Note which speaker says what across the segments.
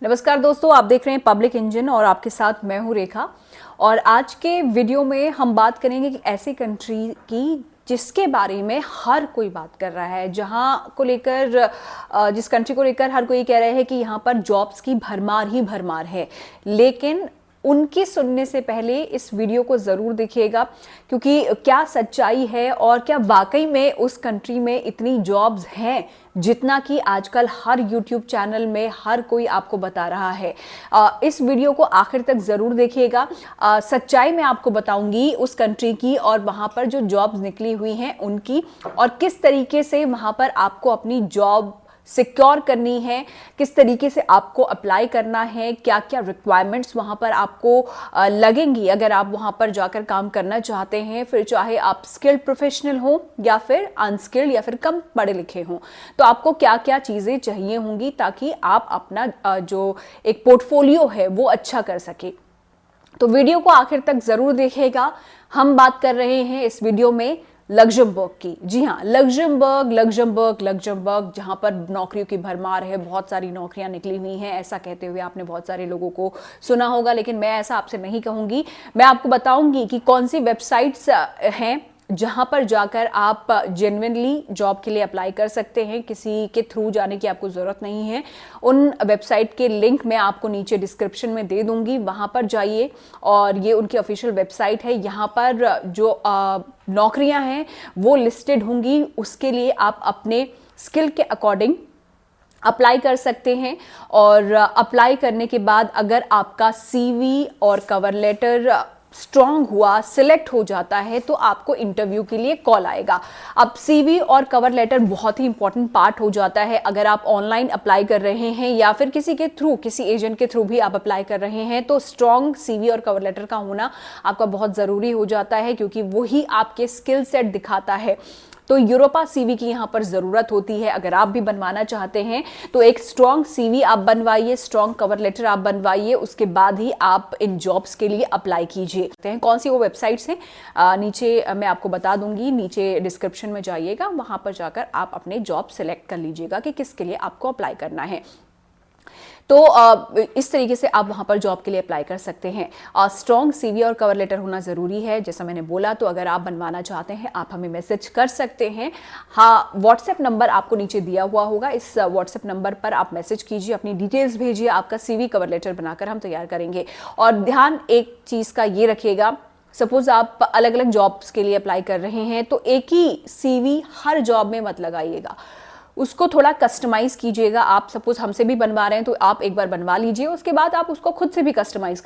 Speaker 1: नमस्कार दोस्तों, आप देख रहे हैं पब्लिक इंजन और आपके साथ मैं हूं रेखा। और आज के वीडियो में हम बात करेंगे कि ऐसी कंट्री की जिसके बारे में हर कोई बात कर रहा है, जिस कंट्री को लेकर हर कोई कह रहा है कि यहाँ पर जॉब्स की भरमार ही भरमार है। लेकिन उनकी सुनने से पहले इस वीडियो को ज़रूर देखिएगा, क्योंकि क्या सच्चाई है और क्या वाकई में उस कंट्री में इतनी जॉब्स हैं जितना कि आजकल हर यूट्यूब चैनल में हर कोई आपको बता रहा है। इस वीडियो को आखिर तक ज़रूर देखिएगा। सच्चाई मैं आपको बताऊंगी उस कंट्री की और वहाँ पर जो जॉब्स निकली हुई हैं उनकी, और किस तरीके से वहाँ पर आपको अपनी जॉब सिक्योर करनी है, किस तरीके से आपको अप्लाई करना है, क्या क्या रिक्वायरमेंट्स वहाँ पर आपको लगेंगी अगर आप वहाँ पर जाकर काम करना चाहते हैं। फिर चाहे आप स्किल्ड प्रोफेशनल हो या फिर अनस्किल्ड या फिर कम पढ़े लिखे हों, तो आपको क्या क्या चीज़ें चाहिए होंगी ताकि आप अपना जो एक पोर्टफोलियो है वो अच्छा कर सके। तो वीडियो को आखिर तक ज़रूर देखिएगा। हम बात कर रहे हैं इस वीडियो में लग्जमबर्ग की। जी हाँ, लग्जमबर्ग, जहां पर नौकरियों की भरमार है, बहुत सारी नौकरियां निकली हुई हैं, ऐसा कहते हुए आपने बहुत सारे लोगों को सुना होगा। लेकिन मैं ऐसा आपसे नहीं कहूंगी। मैं आपको बताऊंगी कि कौन सी वेबसाइट्स हैं जहां पर जाकर आप जेन्युइनली जॉब के लिए अप्लाई कर सकते हैं, किसी के थ्रू जाने की आपको ज़रूरत नहीं है। उन वेबसाइट के लिंक मैं आपको नीचे डिस्क्रिप्शन में दे दूंगी, वहां पर जाइए और ये उनकी ऑफिशियल वेबसाइट है। यहाँ पर जो नौकरियां हैं वो लिस्टेड होंगी, उसके लिए आप अपने स्किल के अकॉर्डिंग अप्लाई कर सकते हैं। और अप्लाई करने के बाद अगर आपका सीवी और कवर लेटर स्ट्रांग हुआ, सिलेक्ट हो जाता है, तो आपको इंटरव्यू के लिए कॉल आएगा। अब सीवी और कवर लेटर बहुत ही इंपॉर्टेंट पार्ट हो जाता है। अगर आप ऑनलाइन अप्लाई कर रहे हैं या फिर किसी के थ्रू, किसी एजेंट के थ्रू भी आप अप्लाई कर रहे हैं, तो स्ट्रांग सीवी और कवर लेटर का होना आपका बहुत ज़रूरी हो जाता है, क्योंकि वही आपके स्किल सेट दिखाता है। तो यूरोपा सीवी की यहाँ पर ज़रूरत होती है। अगर आप भी बनवाना चाहते हैं तो एक स्ट्रॉन्ग सीवी आप बनवाइए, स्ट्रॉन्ग कवर लेटर आप बनवाइए, उसके बाद ही आप इन जॉब्स के लिए अप्लाई कीजिए। कौन सी वो वेबसाइट्स हैं नीचे मैं आपको बता दूंगी, नीचे डिस्क्रिप्शन में जाइएगा, वहां पर जाकर आप अपने जॉब सेलेक्ट कर लीजिएगा कि किसके लिए आपको अप्लाई करना है। तो इस तरीके से आप वहाँ पर जॉब के लिए अप्लाई कर सकते हैं। स्ट्रॉन्ग सीवी और कवर लेटर होना ज़रूरी है, जैसा मैंने बोला। तो अगर आप बनवाना चाहते हैं आप हमें मैसेज कर सकते हैं। हाँ, व्हाट्सएप नंबर आपको नीचे दिया हुआ होगा, इस व्हाट्सएप नंबर पर आप मैसेज कीजिए, अपनी डिटेल्स भेजिए, आपका सीवी कवर लेटर बनाकर हम तैयार करेंगे। और ध्यान एक चीज़ का ये रखिएगा, सपोज आप अलग अलग जॉब्स के लिए अप्लाई कर रहे हैं तो एक ही सीवी हर जॉब में मत लगाइएगा, उसको थोड़ा कस्टमाइज कीजिएगा। आप सपोज हमसे भी बनवा रहे हैं तो आप एक बार बनवा लीजिए, उसके बाद आप उसको खुद से भी कस्टमाइज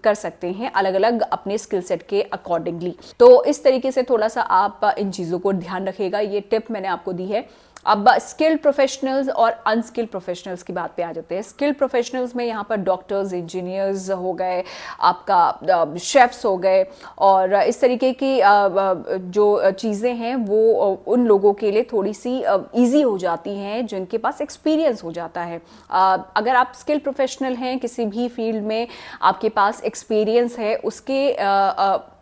Speaker 1: कर सकते हैं अलग अलग अपने स्किल सेट के अकॉर्डिंगली। तो इस तरीके से थोड़ा सा आप इन चीज़ों को ध्यान रखिएगा। ये टिप मैंने आपको दी है। अब स्किल्ड प्रोफेशनल्स और अनस्किल्ड प्रोफेशनल्स की बात पे आ जाते हैं। स्किल्ड प्रोफेशनल्स में यहाँ पर डॉक्टर्स, इंजीनियर्स हो गए, आपका शेफ्स हो गए, और इस तरीके की जो चीज़ें हैं वो उन लोगों के लिए थोड़ी सी इजी हो जाती हैं जिनके पास एक्सपीरियंस हो जाता है। अगर आप स्किल्ड प्रोफेशनल हैं, किसी भी फील्ड में आपके पास एक्सपीरियंस है, उसके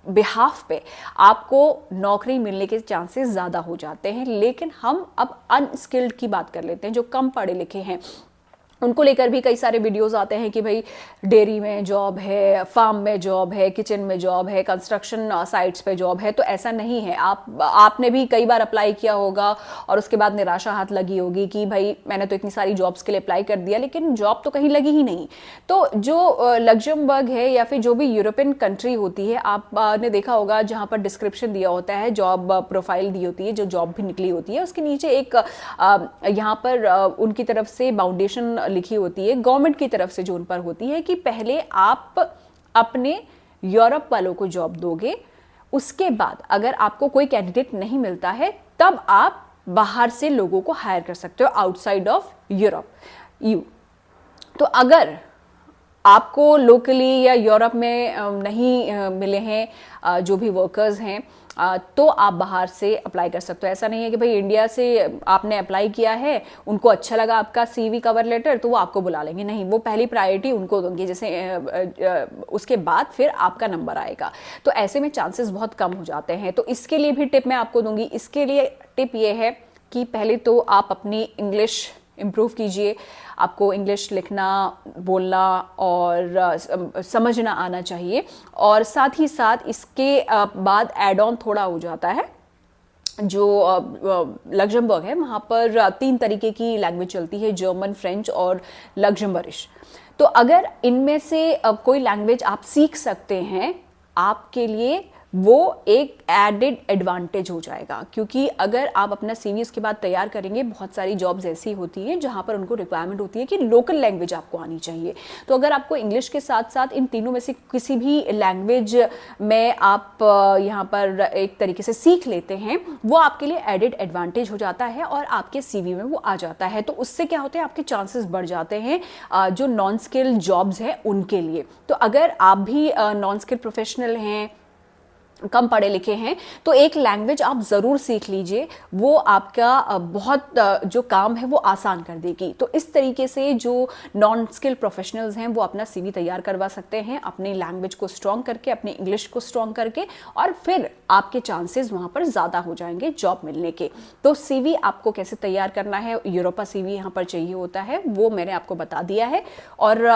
Speaker 1: बिहाफ पे आपको नौकरी मिलने के चांसेस ज़्यादा हो जाते हैं। लेकिन हम अब अनस्किल्ड की बात कर लेते हैं, जो कम पढ़े लिखे हैं। उनको लेकर भी कई सारे वीडियोस आते हैं कि भाई डेयरी में जॉब है, फार्म में जॉब है, किचन में जॉब है, कंस्ट्रक्शन साइट्स पे जॉब है। तो ऐसा नहीं है। आपने भी कई बार अप्लाई किया होगा और उसके बाद निराशा हाथ लगी होगी कि भाई मैंने तो इतनी सारी जॉब्स के लिए अप्लाई कर दिया लेकिन जॉब तो कहीं लगी ही नहीं। तो जो लग्जमबर्ग है या फिर जो भी यूरोपियन कंट्री होती है, आपने देखा होगा जहाँ पर डिस्क्रिप्शन दिया होता है, जॉब प्रोफाइल दी होती है, जो जॉब भी निकली होती है, उसके नीचे एक यहाँ पर उनकी तरफ से बाउंडेशन लिखी होती है, गवर्नमेंट की तरफ से जो उन पर होती है कि पहले आप अपने यूरोप वालों को जॉब दोगे, उसके बाद अगर आपको कोई कैंडिडेट नहीं मिलता है तब आप बाहर से लोगों को हायर कर सकते हो, आउटसाइड ऑफ यूरोप यू। तो अगर आपको लोकली या यूरोप में नहीं मिले हैं जो भी वर्कर्स हैं, तो आप बाहर से अप्लाई कर सकते हो। ऐसा नहीं है कि भाई इंडिया से आपने अप्लाई किया है, उनको अच्छा लगा आपका सीवी कवर लेटर तो वो आपको बुला लेंगे, नहीं, वो पहली प्रायोरिटी उनको देंगे, जैसे उसके बाद फिर आपका नंबर आएगा। तो ऐसे में चांसेस बहुत कम हो जाते हैं। तो इसके लिए भी टिप मैं आपको दूंगी। इसके लिए टिप ये है कि पहले तो आप अपनी इंग्लिश इम्प्रूव कीजिए। आपको इंग्लिश लिखना, बोलना और समझना आना चाहिए। और साथ ही साथ इसके बाद एड ऑन थोड़ा हो जाता है, जो लग्जमबर्ग है वहाँ पर 3 तरीके की लैंग्वेज चलती है, जर्मन, फ्रेंच और लग्जमबर्गिश। तो अगर इनमें से कोई लैंग्वेज आप सीख सकते हैं, आपके लिए वो एक एडेड एडवांटेज हो जाएगा। क्योंकि अगर आप अपना सीवी इसके बाद तैयार करेंगे, बहुत सारी जॉब्स ऐसी होती हैं जहां पर उनको रिक्वायरमेंट होती है कि लोकल लैंग्वेज आपको आनी चाहिए। तो अगर आपको इंग्लिश के साथ साथ इन तीनों में से किसी भी लैंग्वेज में आप यहाँ पर एक तरीके से सीख लेते हैं, वो आपके लिए एडेड एडवांटेज हो जाता है और आपके सीवी में वो आ जाता है। तो उससे क्या होता है, आपके चांसेस बढ़ जाते हैं जो नॉन स्किल जॉब्स हैं उनके लिए। तो अगर आप भी नॉन स्किल प्रोफेशनल हैं, कम पढ़े लिखे हैं, तो एक लैंग्वेज आप ज़रूर सीख लीजिए, वो आपका बहुत जो काम है वो आसान कर देगी। तो इस तरीके से जो नॉन स्किल प्रोफेशनल्स हैं वो अपना सीवी तैयार करवा सकते हैं, अपनी लैंग्वेज को स्ट्रॉन्ग करके, अपनी इंग्लिश को स्ट्रॉन्ग करके, और फिर आपके चांसेस वहाँ पर ज़्यादा हो जाएंगे जॉब मिलने के। तो सीवी आपको कैसे तैयार करना है, यूरोपा सीवी यहाँ पर चाहिए होता है, वो मैंने आपको बता दिया है। और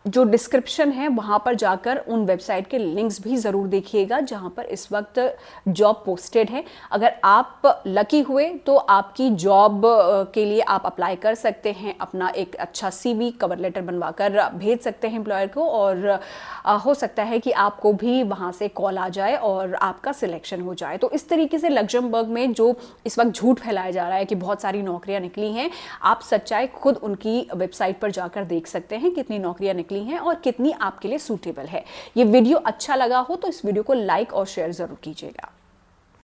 Speaker 1: जो डिस्क्रिप्शन है वहाँ पर जाकर उन वेबसाइट के लिंक्स भी ज़रूर देखिएगा जहाँ पर इस वक्त जॉब पोस्टेड है। अगर आप लकी हुए तो आपकी जॉब के लिए आप अप्लाई कर सकते हैं, अपना एक अच्छा सीवी, कवर लेटर बनवाकर भेज सकते हैं एम्प्लॉयर को, और हो सकता है कि आपको भी वहाँ से कॉल आ जाए और आपका सिलेक्शन हो जाए। तो इस तरीके से लग्जमबर्ग में जो इस वक्त झूठ फैलाया जा रहा है कि बहुत सारी नौकरियाँ निकली हैं, आप सच्चाई खुद उनकी वेबसाइट पर जाकर देख सकते हैं कितनी नौकरियाँ निकली हैं और कितनी आपके लिए सूटेबल है। ये वीडियो अच्छा लगा हो तो इस वीडियो को लाइक और शेयर जरूर कीजिएगा।